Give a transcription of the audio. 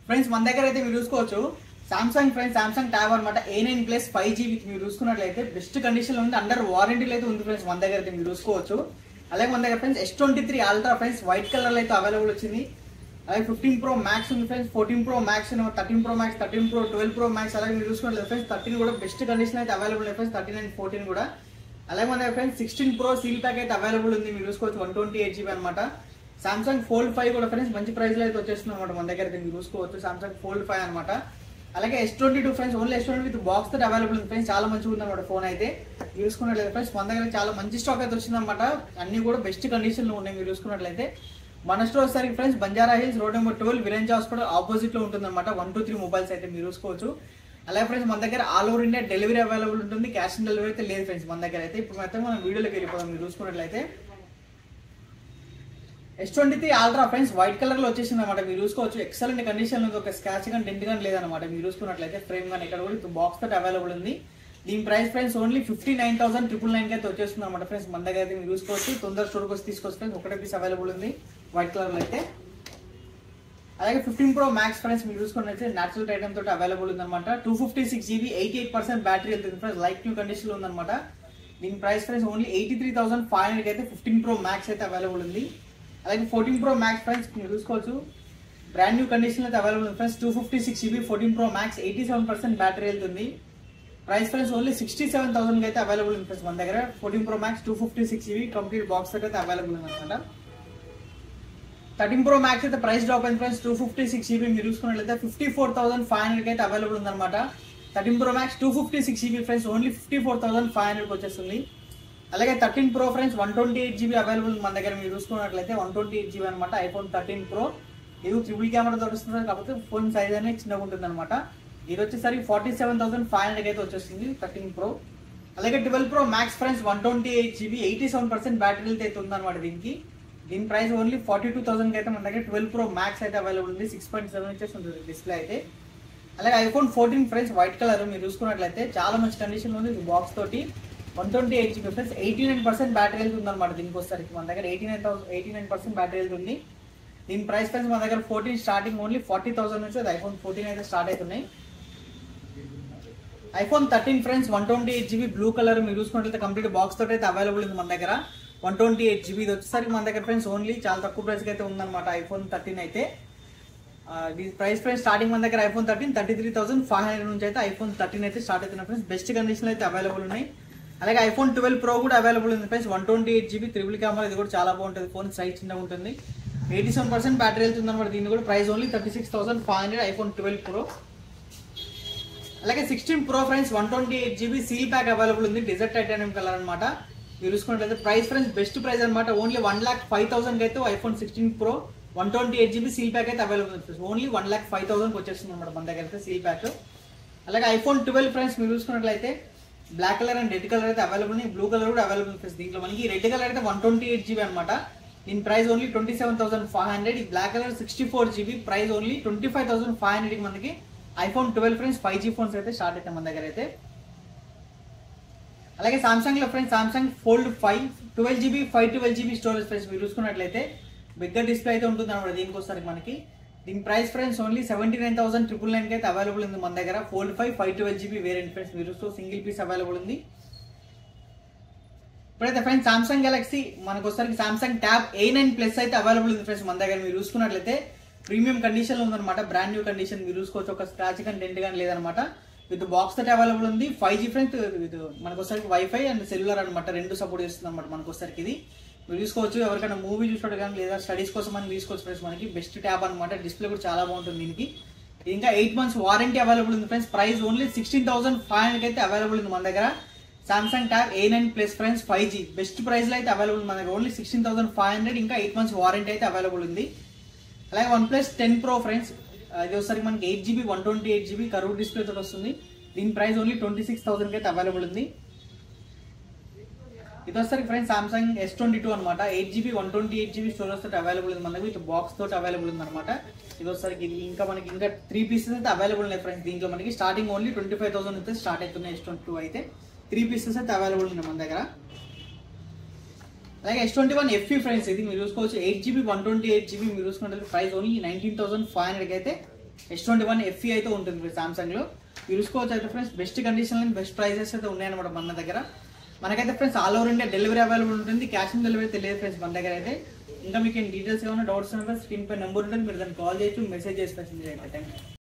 Friends మన దగ్గర అయితే మీరు చూసుకోవచ్చు సామ్సంగ్ ఫ్రెండ్స్ సామ్సంగ్ ట్యాబ్ అనమాట A9 ప్లస్ 5G విత్ మీరు చూసుకున్నట్లయితే బెస్ట్ కండిషన్ లో ఉంది, అండర్ వారంటీలో అయితే ఉంది ఫ్రెండ్స్. మన దగ్గర అయితే మీరు చూసుకోవచ్చు. అలాగే మన దగ్గర friends S23 ultra friends white colour లో అయితే అవైలబుల్ వచ్చింది. అలాగే 15 Pro Max ఉంది friends, 14 Pro Max, 13 Pro Max, 13 Pro, 12 Pro Max. అలాగే మీరు చూసుకున్నట్లయితే ఫ్రెండ్స్ 13 కూడా బెస్ట్ కండిషన్ అయితే అవైలబుల్ ఫ్రెండ్స్, 13 అండ్ 14 కూడా. అలాగే మన దగ్గర ఫ్రెండ్స్ 16 Pro సీల్ ప్యాక్ అయితే అవైలబుల్ ఉంది, మీరు చూసుకోవచ్చు 128GB అనమాట. సామ్సంగ్ Fold 5 కూడా ఫ్రెండ్స్ మంచి ప్రైస్ లో అయితే వచ్చేస్తుంది అనమాట మన దగ్గర అయితే మీరు చూసుకోవచ్చు. సామ్సంగ్ Fold 5 అనమాట. అలాగే S22 friends only S22 with box తో అవైలబుల్ ఉంది ఫ్రెండ్స్, చాలా మంచిగా ఉంది అనమాట ఫోన్ అయితే. చూసుకున్నట్లయితే ఫ్రెండ్స్ మన దగ్గర చాలా మంచి స్టాక్ అయితే వచ్చింది అనమాట, అన్ని కూడా బెస్ట్ కండిషన్ లో ఉన్నాయి. మీరు చూసుకున్నట్లయితే మన స్టోర్ వచ్చేసరికి friends Banjara hills road number 12 Virinchi hospital opposite లో ఉంటుంది అనమాట. 123 మొబైల్స్ అయితే మీరు చూసుకోవచ్చు. అలాగే ఫ్రెండ్స్ మన దగ్గర all over India delivery available ఉంటుంది, క్యాష్ ఆన్ డెలివరీ అయితే లేదు ఫ్రెండ్స్ మన దగ్గర అయితే. ఇప్పుడు అయితే మనం వీడియోలోకి వెళ్ళిపోదాం. మీరు చూసుకున్నట్లయితే S23 ultra friends white colour లో వచ్చేసింది అనమాట, మీరు చూసుకోవచ్చు. ఎక్సలెంట్ కండిషన్ లో ఒక స్క్రాచ్ కానీ డెంట్ కానీ లేదనమాట, మీరు చూసుకున్నట్లయితే. ఫ్రేమ్ కానీ ఇక్కడ కూడా బాక్స్ తోటి అవైలబుల్ ఉంది. దీని ప్రైస్ ఫ్రెండ్స్ ఓన్లీ 59,999 అయితే వచ్చేస్తుంది అనమాట ఫ్రెండ్స్ మన దగ్గర అయితే మీరు చూసుకోవచ్చు. తొందర స్టోర్కి వచ్చి తీసుకోవచ్చు ఫ్రెండ్స్, ఒకటే పీస్ అవైలబుల్ ఉంది వైట్ కలర్ లో అయితే. అలాగే 15 Pro Max ఫ్రెండ్స్ మీరు చూసుకున్నట్లయితే నేచురల్ టైటన్ తోటి అవైలబుల్ ఉంది అనమాట. 256GB 88% బ్యాటరీ వెళ్తుంది ఫ్రెండ్స్, లైట్ న్యూ కండిషన్ లో ఉందన్నమాట. దీని ప్రైస్ ఫ్రెండ్స్ ఓన్లీ 83,500 అయితే 15 Pro Max అయితే అవైలబుల్ ఉంది. అలాగే 14 Pro Max ఫ్రెండ్స్ మీరు చూసుకోవచ్చు, బ్రాండ్ న్యూ కండిషన్ అయితే అవైలబుల్ ఉంది friends. 256GB 14 Pro Max 87% battery వెళ్తుంది. ప్రైస్ ఫ్రెండ్స్ ఓన్లీ 67,000 అయితే అవైలబుల్ ఉంది ఫ్రెండ్స్ మన దగ్గర. 14 Pro Max 256GB complete box అయితే అవైలబుల్ ఉంది అనమాట. 13 Pro Max అయితే ప్రైస్ డ్రాప్ అయింది ఫ్రెండ్స్, 256GB మీరు చూసుకున్నట్లయితే 54,500 అయితే అవైలబుల్ ఉంది అనమాట. 13 Pro Max 256GB friends only 54,500 వచ్చేస్తుంది. అలాగే 13 Pro ఫ్రెండ్స్ 128GB అవైలబుల్ మన దగ్గర మీరు చూసుకున్నట్లయితే 128GB అనమాట. iPhone 13 Pro ఇది ట్రిపుల్ కెమెరా దొరుకుతుంది, కాకపోతే ఫోన్ సైజ్ అనేది చిన్నగా ఉంటుంది అనమాట. ఇది వచ్చేసరికి 47,500 అయితే వచ్చేస్తుంది 13 Pro. అలాగే 12 Pro Max friends 128GB 87% battery అయితే ఉందన్నమాట దీనికి. దీని ప్రైస్ ఓన్లీ 42,000 అయితే మన దగ్గర 12 Pro Max అయితే అవైలబుల్ ఉంది. 6.7 ఇంచెస్ ఉంటుంది డిస్ప్లే అయితే. అలాగే iPhone 14 ఫ్రెండ్స్ వైట్ కలర్ మీరు చూసుకున్నట్లయితే చాలా మంచి కండిషన్ ఉంది బాక్స్ తోటి. 128GB ఫ్రెండ్స్ 89% బ్యాటరీ హెల్త్ ఉందన్నమాట. దీనికి వచ్చేసరికి మన దగ్గర 89% బ్యాటరీ హెల్త్ ఉంది. దీని ప్రైస్ ఫ్రెండ్స్ మన దగ్గర 14 స్టార్టింగ్ ఓన్లీ 40,000 నుంచి అది iPhone 14 అయితే స్టార్ట్ అవుతున్నాయి. iPhone 13 friends 128GB blue colour మీరు చూసుకున్నట్లయితే కంప్లీట్ బాక్స్ తోటి అయితే అవైలబుల్ ఉంది మన దగ్గర. 128GB ఇది వచ్చేసరికి మన దగ్గర ఫ్రెండ్స్ ఓన్లీ చాలా తక్కువ ప్రైస్ అయితే ఉందన్నమాట iPhone 13 అయితే. దీని ప్రైస్ ఫ్రెండ్స్ స్టార్టింగ్ మన దగ్గర iPhone 13 33,500 నుంచి అయితే iPhone 13 అయితే స్టార్ట్ అవుతున్నాయి ఫ్రెండ్స్, బెస్ట్ కండిషన్ అయితే అవైలబుల్ ఉన్నాయి. అలాగే iPhone 12 Pro కూడా అవైలబుల్ ఉంది ఫ్రెండ్స్, 128GB ట్రిపుల్ కెమెరా, ఇది కూడా చాలా బాగుంటుంది. ఫోన్ సైజ్ చిన్నగా ఉంటుంది, 87% బ్యాటరీ వెళ్తుంది అనమాట. దీని కూడా ప్రైస్ ఓన్లీ 36,500 iPhone 12 Pro. అలాగే 16 Pro friends 128GB seal pack available ఉంది, డెజర్ట్ టైటానియం కలర్ అనమాట. మీరు చూసుకున్నట్లయితే ప్రైస్ ఫ్రెండ్స్ బెస్ట్ ప్రైస్ అనమాట, ఓన్లీ 1,05,000 అయితే iPhone 16 Pro 128GB seal pack అయితే అవైలబుల్ ఉంది ఫ్రెండ్స్, ఓన్లీ 1,05,000 వచ్చేస్తుంది అనమాట మన దగ్గర అయితే సీల్ ప్యాక్. అలాగే iPhone 12 ఫ్రెండ్స్ మీరు చూసుకున్నట్లయితే black colour and red colour అయితే అవైలబుల్ ఉంది, బ్లూ కలర్ కూడా అవైలబుల్ ఉంది. దీంట్లో మనకి రెడ్ కలర్ అయితే 128GB అనమాట, దీని ప్రైస్ ఓన్లీ 27,500. ఈ black colour 64GB price only 25,500 మనకి iPhone 12 ఫ్రెండ్స్ 5G ఫోన్స్ అయితే స్టార్ట్ అయితే మన దగ్గర అయితే. అలాగే సామ్సంగ్ లో friends Samsung Fold 5 12GB 512GB storage friends మీరు చూసుకున్నట్లయితే బిగ్గర్ డిస్ప్లే అయితే ఉంటుంది అనమాట దీనికి వస్తారు మనకి. దీని ప్రైస్ ఫ్రెండ్స్ ఓన్లీ 79,999 అయితే అవైలబుల్ ఉంది మన దగ్గర. Fold 5 512GB వేరియంట్ ఫ్రెండ్స్ మీరు చూస్తూ సింగిల్ పీస్ అవైలబుల్ ఉంది. ఇప్పుడైతే ఫ్రెండ్స్ సామ్సంగ్ గెలాక్సీ మనకు వచ్చరికి సామ్సంగ్ ట్యాబ్ A9 ప్లస్ అయితే అవైలబుల్ ఉంది ఫ్రెండ్స్ మన దగ్గర. మీరు చూసుకున్నట్లయితే ప్రీమియం కండిషన్ లో ఉందన్నమాట, బ్రాండ్ న్యూ కండిషన్ మీరు చూసుకోవచ్చు, ఒక స్క్రాచ్ కానీ డెంట్ కానీ లేదనమాట. విత్ బాక్స్ తోటి అవైలబుల్ ఉంది. 5G ఫ్రెండ్స్ విత్ మనకు వచ్చరికి వైఫై అండ్ సెల్యులర్ అనమాట, రెండు సపోర్ట్ చేస్తుంది అనమాట మనకు వచ్చరికి. ఇది మీరు చూసుకోవచ్చు, ఎవరికైనా మూవీ చూసుకోవడం కానీ లేదా స్టడీస్ కోసం అని తీసుకోవచ్చు ఫ్రెండ్స్. మనకి బెస్ట్ ట్యాబ్ అనమాట, డిస్ప్లే కూడా చాలా బాగుంటుంది దీనికి. ఇంకా 8 months వారంటీ అవైలబుల్ ఉంది ఫ్రెండ్స్. ప్రైస్ ఓన్లీ 16,500 అయితే అవైలబుల్ ఉంది మన దగ్గర. Samsung tab A9 plus friends 5G best price లో అయితే అవైలబుల్ మన దగ్గర, ఓన్లీ 16,500. ఇంకా 8 months వారంటీ అయితే అవైలబుల్ ఉంది. అలాగే OnePlus 10 Pro ఫ్రెండ్స్ ఇది వచ్చరికి మనకి 8GB 128GB కర్వ్ డిస్ప్లే తోటి వస్తుంది. దీని ప్రైస్ ఓన్లీ 26,000 అయితే అవైలబుల్ ఉంది. ఇది వచ్చరికి ఫ్రెండ్స్ సామ్సంగ్ S22 అనమాట, 8GB 128GB స్టోరేజ్ తోటి అవైలబుల్ ఉంది మనకి, విత్ బాక్స్ తోటి అవైలబుల్ ఉంది అనమాట. ఇది వచ్చరికి ఇంకా మనకి ఇంకా 3 pieces అయితే అవైలబుల్ ఉన్నాయి ఫ్రెండ్స్. దీంట్లో మనకి స్టార్టింగ్ ఓన్లీ 25,000 అయితే స్టార్ట్ అవుతున్నాయి. S22 అయితే 3 pieces అయితే అవైలబుల్ ఉన్నాయి మన దగ్గర. అలాగే S21 FE ఫ్రెండ్స్ ఇది మీరు చూసుకోవచ్చు, 8GB 128GB మీరు చూసుకుంటే ప్రైస్ ఓన్లీ 19,500 అయితే S21 FE అయితే ఉంటుంది సామ్సంగ్ లో. చూసుకోవచ్చు అయితే ఫ్రెండ్స్, బెస్ట్ కండిషన్ లో బెస్ట్ ప్రైజెస్ అయితే ఉన్నాయన్నమాట మన దగ్గర. మనకైతే friends all over India delivery available ఉంటుంది. క్యాష్ ఆన్ డెలివరీ తెలియదు ఫ్రెండ్స్ మన దగ్గర అయితే. ఇంకా మీకు డీటెయిల్స్ ఏమైనా డౌట్స్ ఉన్నా స్క్రీన్ పై నెంబర్ ఉంటుంది, మీరు దాన్ని కాల్ చేయొచ్చు, మెసేజ్ చేసి థ్యాంక్ యూ.